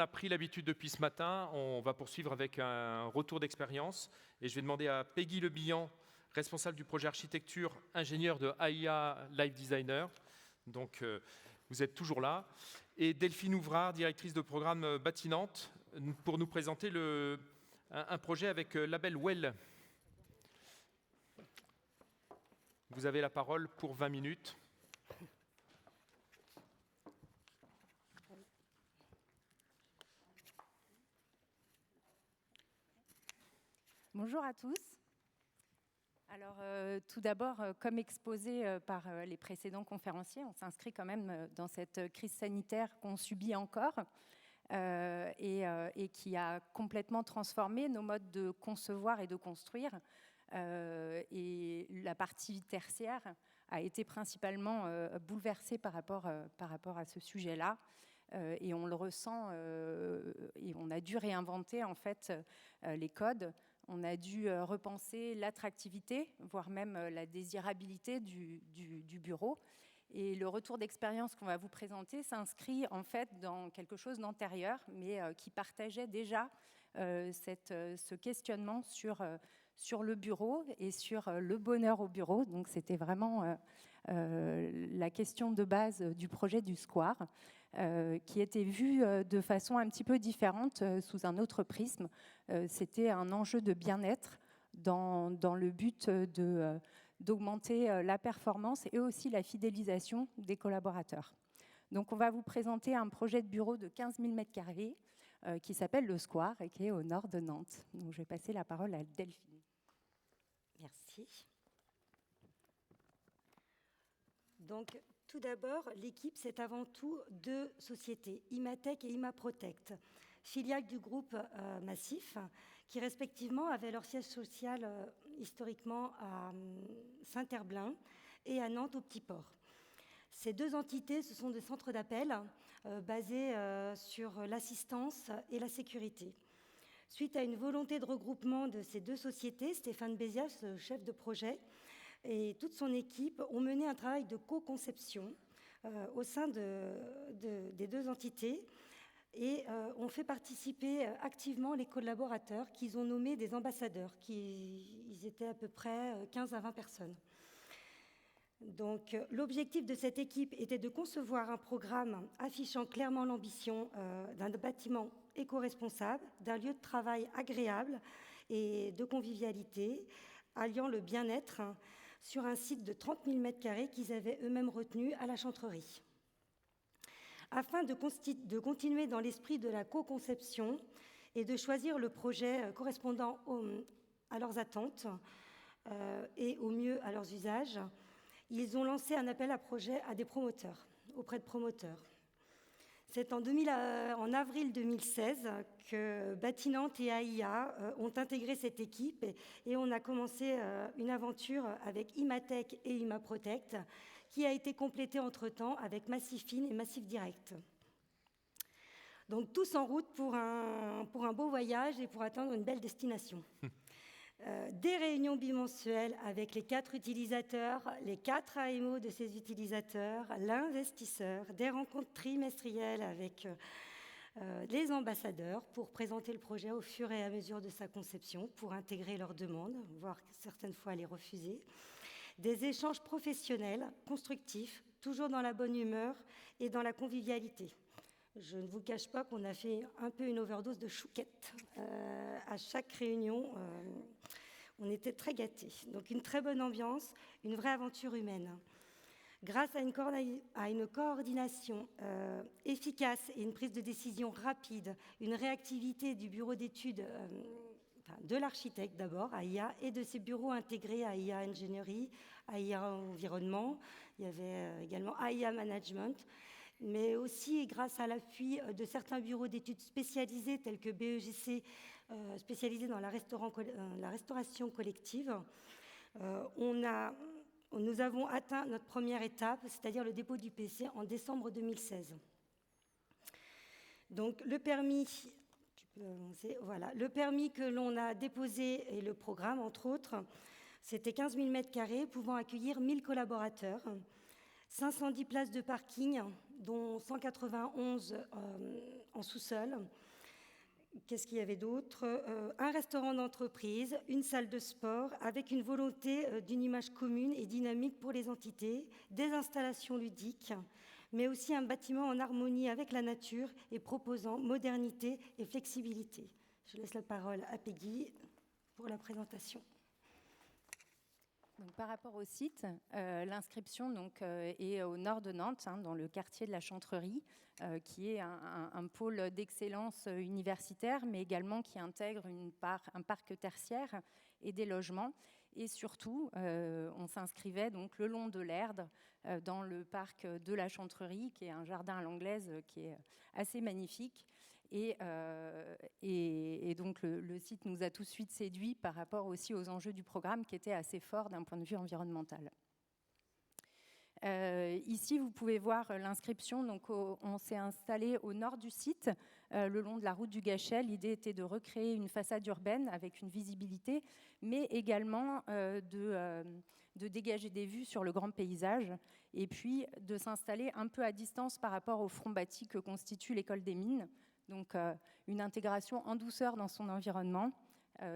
a pris l'habitude depuis ce matin, on va poursuivre avec un retour d'expérience. Et je vais demander à Peggy Lebihan, responsable du projet architecture, ingénieur de AIA Live Designer. Donc, vous êtes toujours là. Et Delphine Ouvrard, directrice de programme Bâtinante, pour nous présenter un projet avec label Well. Vous avez la parole pour 20 minutes. Bonjour à tous. Alors, tout d'abord, comme exposé par les précédents conférenciers, on s'inscrit quand même dans cette crise sanitaire qu'on subit encore et qui a complètement transformé nos modes de concevoir et de construire. Et la partie tertiaire a été principalement bouleversée par rapport à ce sujet-là. Et on le ressent, et on a dû réinventer en fait les codes. On a dû repenser l'attractivité, voire même la désirabilité du bureau. Et le retour d'expérience qu'on va vous présenter s'inscrit en fait dans quelque chose d'antérieur, mais qui partageait déjà ce questionnement sur le bureau et sur le bonheur au bureau. Donc c'était vraiment la question de base du projet du Square, qui était vue de façon un petit peu différente, sous un autre prisme. C'était un enjeu de bien-être dans le but d'augmenter la performance et aussi la fidélisation des collaborateurs. Donc on va vous présenter un projet de bureau de 15 000 m² qui s'appelle le Square et qui est au nord de Nantes. Donc je vais passer la parole à Delphine. Merci. Donc, tout d'abord, l'équipe, c'est avant tout deux sociétés, Imatech et Imaprotect, filiales du groupe Massif, qui respectivement avaient leur siège social historiquement à Saint-Herblain et à Nantes au Petit Port. Ces deux entités, ce sont des centres d'appel basés sur l'assistance et la sécurité. Suite à une volonté de regroupement de ces deux sociétés, Stéphane Bézias, chef de projet, et toute son équipe ont mené un travail de co-conception au sein des deux entités et ont fait participer activement les collaborateurs qu'ils ont nommés des ambassadeurs. Ils étaient à peu près 15 à 20 personnes. Donc, l'objectif de cette équipe était de concevoir un programme affichant clairement l'ambition d'un bâtiment éco-responsable, d'un lieu de travail agréable et de convivialité, alliant le bien-être sur un site de 30 000 m² qu'ils avaient eux-mêmes retenu à la Chantrerie. Afin de continuer dans l'esprit de la co-conception et de choisir le projet correspondant à leurs attentes et au mieux à leurs usages, ils ont lancé un appel à projet à des promoteurs, auprès de promoteurs. C'est en avril 2016 que Bâtinante et AIA ont intégré cette équipe et on a commencé une aventure avec Imatech et Imaprotect qui a été complétée entre-temps avec Massifine et Massif Direct. Donc tous en route pour un beau voyage et pour atteindre une belle destination. Des réunions bimensuelles avec les 4 utilisateurs, les 4 AMO de ces utilisateurs, l'investisseur, des rencontres trimestrielles avec les ambassadeurs pour présenter le projet au fur et à mesure de sa conception, pour intégrer leurs demandes, voire certaines fois les refuser. Des échanges professionnels, constructifs, toujours dans la bonne humeur et dans la convivialité. Je ne vous cache pas qu'on a fait un peu une overdose de chouquettes à chaque réunion. On était très gâtés. Donc une très bonne ambiance, une vraie aventure humaine. Grâce à une coordination efficace et une prise de décision rapide, une réactivité du bureau d'études de l'architecte d'abord, AIA, et de ses bureaux intégrés, AIA Ingénierie, AIA Environnement, il y avait également AIA Management, mais aussi grâce à l'appui de certains bureaux d'études spécialisés tels que BEGC, spécialisés dans la restauration collective. Nous avons atteint notre première étape, c'est-à-dire le dépôt du PC en décembre 2016. Donc le permis, le permis que l'on a déposé et le programme, entre autres, c'était 15 000 m² pouvant accueillir 1000 collaborateurs. 510 places de parking, dont 191 en sous-sol. Qu'est-ce qu'il y avait d'autre? Un restaurant d'entreprise, une salle de sport, avec une volonté d'une image commune et dynamique pour les entités, des installations ludiques, mais aussi un bâtiment en harmonie avec la nature et proposant modernité et flexibilité. Je laisse la parole à Peggy pour la présentation. Donc, par rapport au site, l'inscription est au nord de Nantes, dans le quartier de la Chantrerie, qui est un pôle d'excellence universitaire, mais également qui intègre un parc tertiaire et des logements. Et surtout, on s'inscrivait donc le long de l'Erdre, dans le parc de la Chantrerie, qui est un jardin à l'anglaise qui est assez magnifique. Et donc le site nous a tout de suite séduits par rapport aussi aux enjeux du programme qui étaient assez forts d'un point de vue environnemental. Ici, vous pouvez voir l'inscription. Donc, on s'est installé au nord du site, le long de la route du Gachet. L'idée était de recréer une façade urbaine avec une visibilité, mais également de dégager des vues sur le grand paysage et puis de s'installer un peu à distance par rapport au front bâti que constitue l'école des mines. Donc, une intégration en douceur dans son environnement,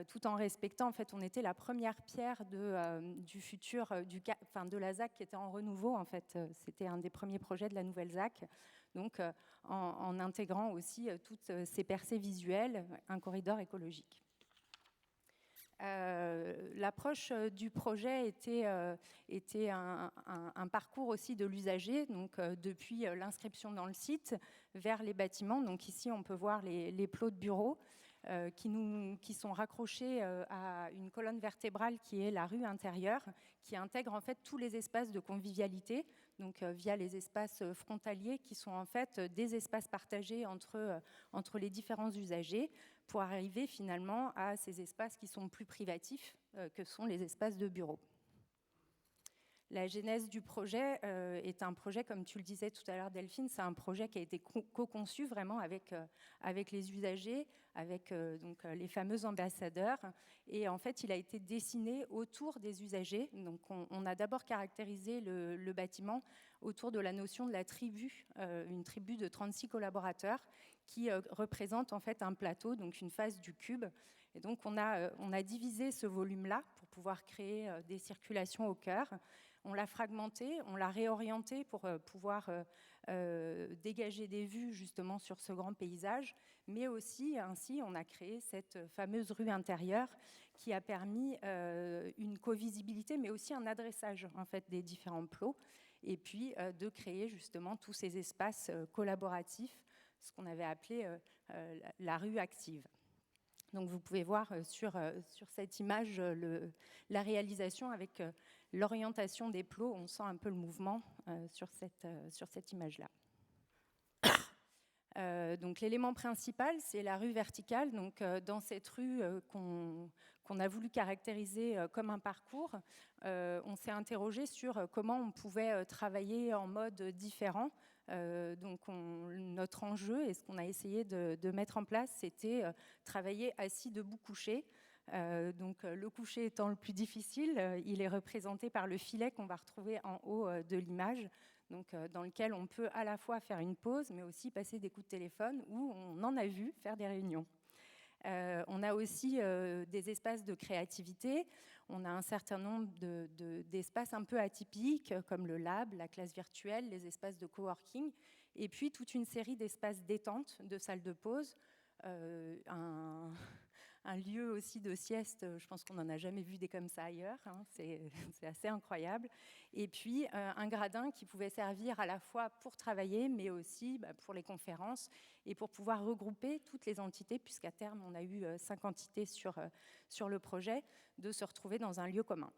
tout en respectant, en fait, on était la première pierre du futur, de la ZAC qui était en renouveau, en fait. C'était un des premiers projets de la nouvelle ZAC, donc en intégrant aussi toutes ces percées visuelles, un corridor écologique. L'approche du projet était un parcours aussi de l'usager, donc depuis l'inscription dans le site vers les bâtiments. Donc ici, on peut voir les plots de bureaux qui sont raccrochés à une colonne vertébrale qui est la rue intérieure, qui intègre en fait tous les espaces de convivialité, donc via les espaces frontaliers qui sont en fait des espaces partagés entre les différents usagers, pour arriver finalement à ces espaces qui sont plus privatifs, que sont les espaces de bureaux. La genèse du projet est un projet, comme tu le disais tout à l'heure Delphine, c'est un projet qui a été co-conçu vraiment avec les usagers, avec les fameux ambassadeurs. Et en fait, il a été dessiné autour des usagers. Donc, on a d'abord caractérisé le bâtiment autour de la notion de la tribu, une tribu de 36 collaborateurs qui représente en fait un plateau, donc une face du cube. Et donc, on a divisé ce volume-là pour pouvoir créer des circulations au cœur. On l'a fragmenté, on l'a réorienté pour pouvoir dégager des vues justement sur ce grand paysage, mais aussi ainsi on a créé cette fameuse rue intérieure qui a permis une co-visibilité, mais aussi un adressage en fait des différents plots, et puis de créer justement tous ces espaces collaboratifs, ce qu'on avait appelé la rue active. Donc vous pouvez voir sur cette image la réalisation avec l'orientation des plots. On sent un peu le mouvement sur cette image-là. Donc l'élément principal, c'est la rue verticale. Donc dans cette rue qu'on a voulu caractériser comme un parcours, on s'est interrogé sur comment on pouvait travailler en mode différent. Donc notre enjeu et ce qu'on a essayé de mettre en place, c'était travailler assis, debout, couché. Donc le coucher étant le plus difficile, il est représenté par le filet qu'on va retrouver en haut de l'image, donc dans lequel on peut à la fois faire une pause, mais aussi passer des coups de téléphone, où on en a vu faire des réunions. On a aussi des espaces de créativité. On a un certain nombre d'espaces un peu atypiques, comme le lab, la classe virtuelle, les espaces de coworking, et puis toute une série d'espaces détente, de salles de pause, un lieu aussi de sieste, je pense qu'on n'en a jamais vu des comme ça ailleurs, hein, c'est assez incroyable. Et puis un gradin qui pouvait servir à la fois pour travailler, mais aussi pour les conférences et pour pouvoir regrouper toutes les entités, puisqu'à terme on a eu 5 entités sur le projet, de se retrouver dans un lieu commun.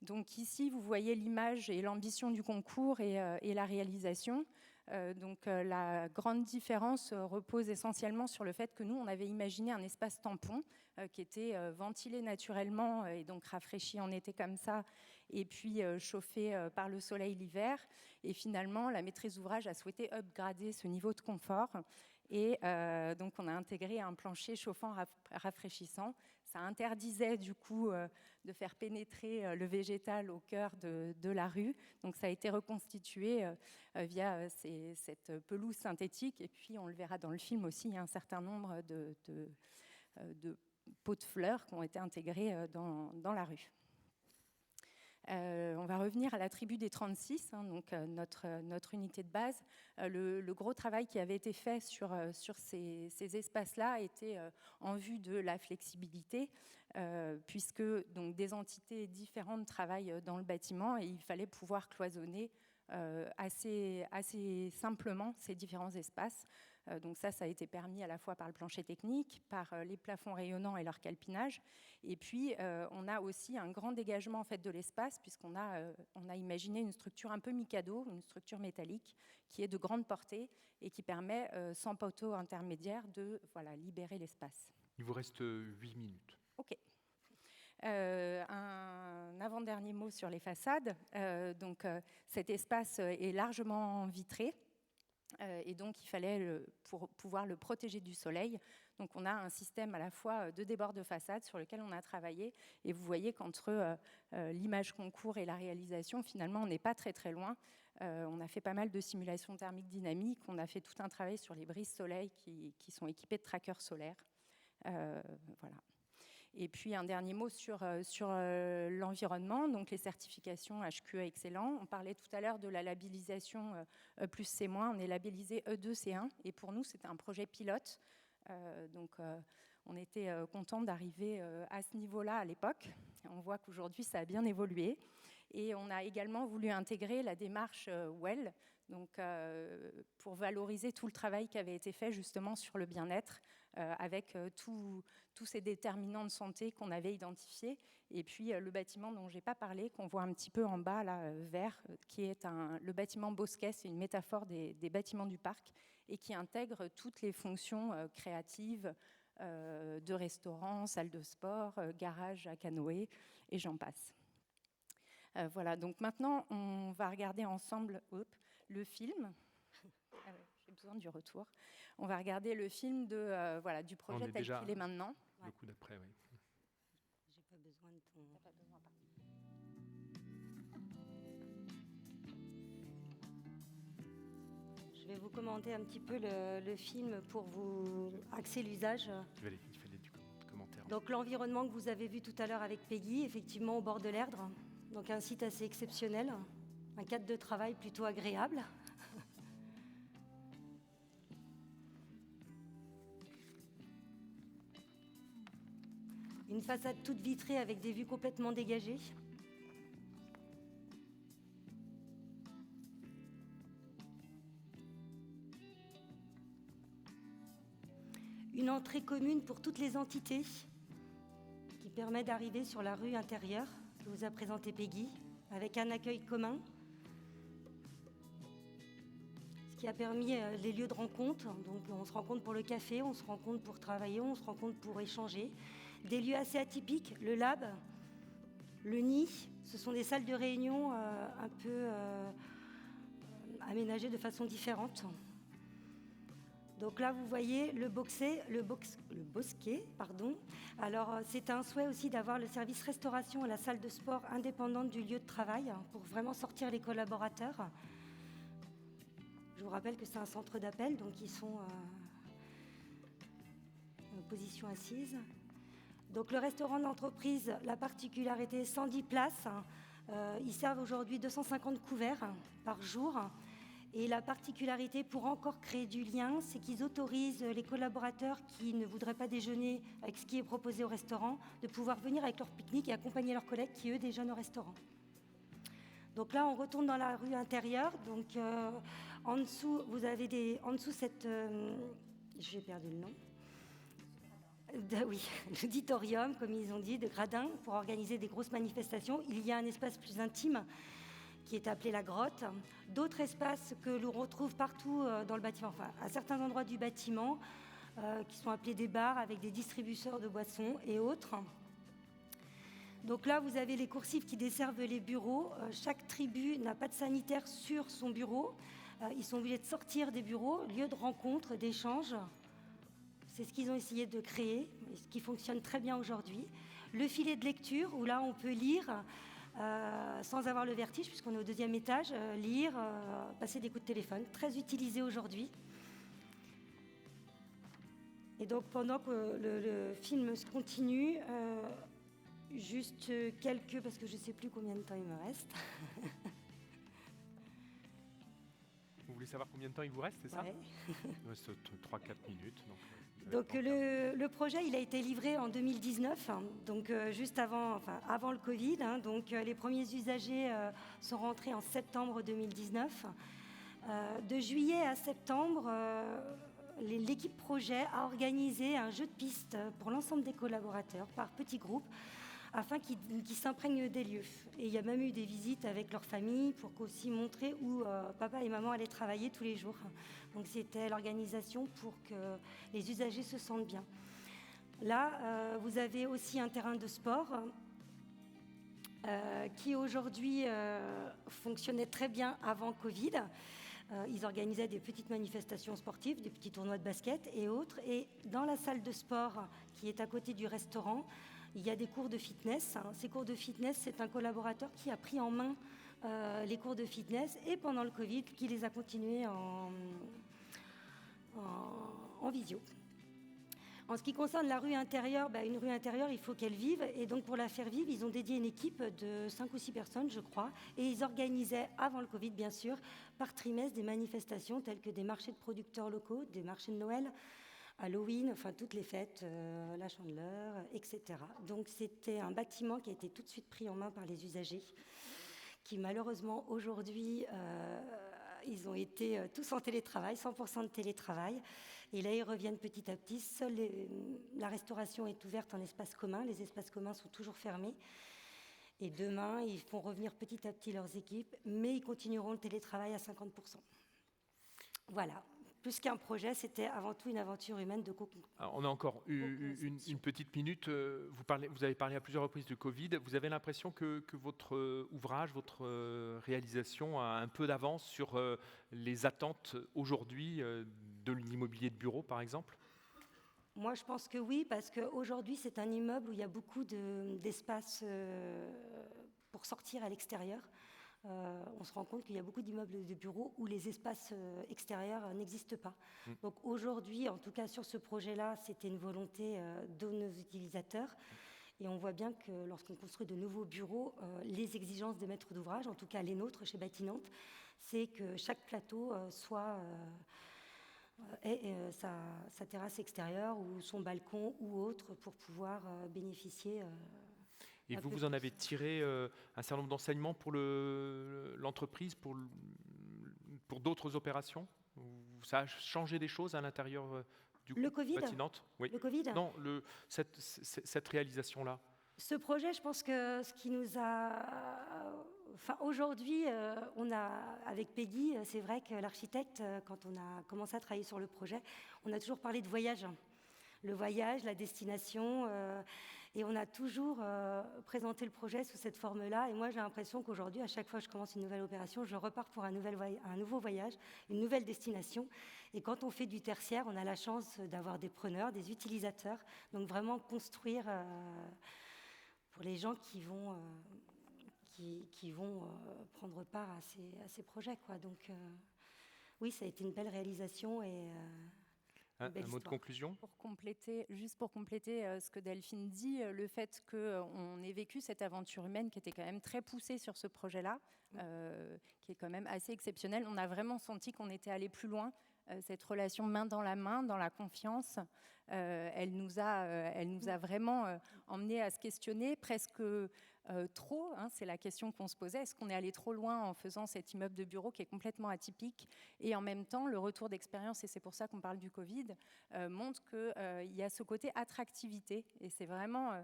Donc ici, vous voyez l'image et l'ambition du concours et la réalisation. La grande différence repose essentiellement sur le fait que nous, on avait imaginé un espace tampon qui était ventilé naturellement et donc rafraîchi en été comme ça, et puis chauffé par le soleil l'hiver. Et finalement, la maîtrise d'ouvrage a souhaité upgrader ce niveau de confort Et donc, on a intégré un plancher chauffant rafraîchissant. Ça interdisait du coup de faire pénétrer le végétal au cœur de la rue. Donc, ça a été reconstitué via cette pelouse synthétique. Et puis, on le verra dans le film aussi, il y a un certain nombre de pots de fleurs qui ont été intégrés dans la rue. On va revenir à la tribu des 36, donc notre unité de base. Le gros travail qui avait été fait sur ces espaces-là était en vue de la flexibilité, puisque donc, des entités différentes travaillent dans le bâtiment et il fallait pouvoir cloisonner assez simplement ces différents espaces. Donc ça a été permis à la fois par le plancher technique, par les plafonds rayonnants et leur calpinage. Et puis, on a aussi un grand dégagement en fait, de l'espace, puisqu'on a imaginé une structure un peu Mikado, une structure métallique, qui est de grande portée et qui permet, sans poteau intermédiaire, de libérer l'espace. Il vous reste 8 minutes. OK. Un avant-dernier mot sur les façades. Cet espace est largement vitré. Et donc, il fallait, pour pouvoir le protéger du soleil, donc on a un système à la fois de débord de façade sur lequel on a travaillé. Et vous voyez qu'entre l'image concours et la réalisation, finalement, on n'est pas très très loin. On a fait pas mal de simulations thermiques dynamiques. On a fait tout un travail sur les brises soleil qui sont équipées de trackers solaires. Voilà. Et puis un dernier mot sur l'environnement, donc les certifications HQE excellent. On parlait tout à l'heure de la labellisation plus C-, on est labellisé E2, C1, et pour nous c'était un projet pilote. On était content d'arriver à ce niveau-là à l'époque. On voit qu'aujourd'hui ça a bien évolué. Et on a également voulu intégrer la démarche WELL, pour valoriser tout le travail qui avait été fait justement sur le bien-être, avec tous ces déterminants de santé qu'on avait identifiés. Et puis le bâtiment dont je n'ai pas parlé, qu'on voit un petit peu en bas, là, vert, qui est le bâtiment Bosquet, c'est une métaphore des bâtiments du parc, et qui intègre toutes les fonctions créatives de restaurants, salles de sport, garage à canoë, et j'en passe. Voilà, donc maintenant, on va regarder ensemble le film. J'ai besoin du retour. On va regarder le film du projet tel qu'il est maintenant. Le coup d'après, oui. J'ai pas besoin de ton... T'as pas besoin, pardon. Je vais vous commenter un petit peu le film pour vous axer l'usage. Il fallait du commentaire. Donc l'environnement que vous avez vu tout à l'heure avec Peggy, effectivement au bord de l'Erdre, donc un site assez exceptionnel, un cadre de travail plutôt agréable. Une façade toute vitrée avec des vues complètement dégagées. Une entrée commune pour toutes les entités qui permet d'arriver sur la rue intérieure que vous a présentée Peggy, avec un accueil commun, ce qui a permis les lieux de rencontre. Donc on se rencontre pour le café, on se rencontre pour travailler, on se rencontre pour échanger. Des lieux assez atypiques, le lab, le nid, ce sont des salles de réunion un peu aménagées de façon différente. Donc là, vous voyez le bosquet. Alors, c'est un souhait aussi d'avoir le service restauration et la salle de sport indépendante du lieu de travail pour vraiment sortir les collaborateurs. Je vous rappelle que c'est un centre d'appel, donc ils sont en position assise. Donc le restaurant d'entreprise, la particularité, 110 places. Ils servent aujourd'hui 250 couverts par jour. Et la particularité, pour encore créer du lien, c'est qu'ils autorisent les collaborateurs qui ne voudraient pas déjeuner avec ce qui est proposé au restaurant, de pouvoir venir avec leur pique-nique et accompagner leurs collègues qui, eux, déjeunent au restaurant. Donc là, on retourne dans la rue intérieure. Donc en dessous, vous avez en dessous cette... j'ai perdu le nom. Oui, l'auditorium, comme ils ont dit, de gradins, pour organiser des grosses manifestations. Il y a un espace plus intime qui est appelé la grotte. D'autres espaces que l'on retrouve partout dans le bâtiment, enfin à certains endroits du bâtiment, qui sont appelés des bars avec des distributeurs de boissons et autres. Donc là, vous avez les coursives qui desservent les bureaux. Chaque tribu n'a pas de sanitaire sur son bureau. Ils sont obligés de sortir des bureaux, lieu de rencontre, d'échange. C'est ce qu'ils ont essayé de créer, ce qui fonctionne très bien aujourd'hui. Le filet de lecture, où là on peut lire sans avoir le vertige, puisqu'on est au 2e étage, lire, passer des coups de téléphone, très utilisé aujourd'hui. Et donc pendant que le film se continue, juste quelques, parce que je ne sais plus combien de temps il me reste. Vous voulez savoir combien de temps il vous reste, c'est ça? Ouais. Il reste 3-4 minutes. Donc le projet, il a été livré en 2019, donc juste avant le Covid. Donc les premiers usagers sont rentrés en septembre 2019. De juillet à septembre, l'équipe projet a organisé un jeu de piste pour l'ensemble des collaborateurs par petits groupes afin qu'ils s'imprègnent des lieux. Et il y a même eu des visites avec leur famille pour aussi montrer où papa et maman allaient travailler tous les jours. Donc c'était l'organisation pour que les usagers se sentent bien. Là, vous avez aussi un terrain de sport qui aujourd'hui fonctionnait très bien avant Covid. Ils organisaient des petites manifestations sportives, des petits tournois de basket et autres. Et dans la salle de sport qui est à côté du restaurant, il y a des cours de fitness. Ces cours de fitness, c'est un collaborateur qui a pris en main les cours de fitness et pendant le Covid, qui les a continués en visio. En ce qui concerne la rue intérieure, une rue intérieure, il faut qu'elle vive. Et donc, pour la faire vivre, ils ont dédié une équipe de 5 ou 6 personnes, je crois. Et ils organisaient, avant le Covid, bien sûr, par trimestre, des manifestations telles que des marchés de producteurs locaux, des marchés de Noël, Halloween, enfin toutes les fêtes, la Chandeleur, etc. Donc, c'était un bâtiment qui a été tout de suite pris en main par les usagers, qui malheureusement, aujourd'hui, ils ont été tous en télétravail, 100% de télétravail. Et là, ils reviennent petit à petit. Seule la restauration est ouverte en espace commun. Les espaces communs sont toujours fermés. Et demain, ils font revenir petit à petit leurs équipes, mais ils continueront le télétravail à 50%. Voilà. Plus qu'un projet, c'était avant tout une aventure humaine de Alors, on a encore une petite minute. Vous avez parlé à plusieurs reprises du Covid. Vous avez l'impression que votre ouvrage, votre réalisation a un peu d'avance sur les attentes aujourd'hui de l'immobilier de bureau, par exemple? Moi, je pense que oui, parce qu'aujourd'hui, c'est un immeuble où il y a beaucoup d'espace pour sortir à l'extérieur. On se rend compte qu'il y a beaucoup d'immeubles de bureaux où les espaces extérieurs n'existent pas. Donc aujourd'hui, en tout cas sur ce projet-là, c'était une volonté de nos utilisateurs. Et on voit bien que lorsqu'on construit de nouveaux bureaux, les exigences des maîtres d'ouvrage, en tout cas les nôtres chez Bâtinante, c'est que chaque plateau ait sa terrasse extérieure ou son balcon ou autre pour pouvoir bénéficier. Et vous en avez tiré un certain nombre d'enseignements pour l'entreprise, pour d'autres opérations? Ça a changé des choses à l'intérieur du groupe Bâtinante? Oui. Le Covid? Non, cette réalisation-là. Ce projet, je pense que ce qui nous a... aujourd'hui, on a, avec Peggy, c'est vrai que l'architecte, quand on a commencé à travailler sur le projet, on a toujours parlé de voyage. Le voyage, la destination... et on a toujours présenté le projet sous cette forme-là. Et moi, j'ai l'impression qu'aujourd'hui, à chaque fois que je commence une nouvelle opération, je repars pour un nouveau voyage, une nouvelle destination. Et quand on fait du tertiaire, on a la chance d'avoir des preneurs, des utilisateurs. Donc vraiment construire pour les gens qui vont prendre part à ces projets, quoi. Donc oui, ça a été une belle réalisation et... Un mot de conclusion? Pour compléter ce que Delphine dit, le fait qu'on ait vécu cette aventure humaine qui était quand même très poussée sur ce projet-là, qui est quand même assez exceptionnel, on a vraiment senti qu'on était allé plus loin. Cette relation main dans la confiance, elle nous a vraiment emmené à se questionner presque trop, c'est la question qu'on se posait, est-ce qu'on est allé trop loin en faisant cet immeuble de bureau qui est complètement atypique, et en même temps le retour d'expérience, et c'est pour ça qu'on parle du Covid, montre qu'il y a ce côté attractivité, et c'est vraiment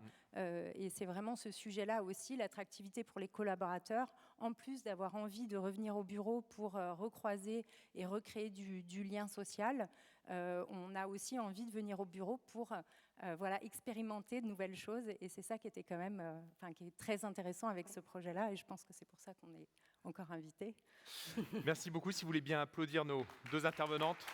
ce sujet-là aussi, l'attractivité pour les collaborateurs, en plus d'avoir envie de revenir au bureau pour recroiser et recréer du lien social. On a aussi envie de venir au bureau pour expérimenter de nouvelles choses, et c'est ça qui était quand même qui est très intéressant avec ce projet-là, et je pense que c'est pour ça qu'on est encore invitée. Merci beaucoup. Si vous voulez bien applaudir nos deux intervenantes.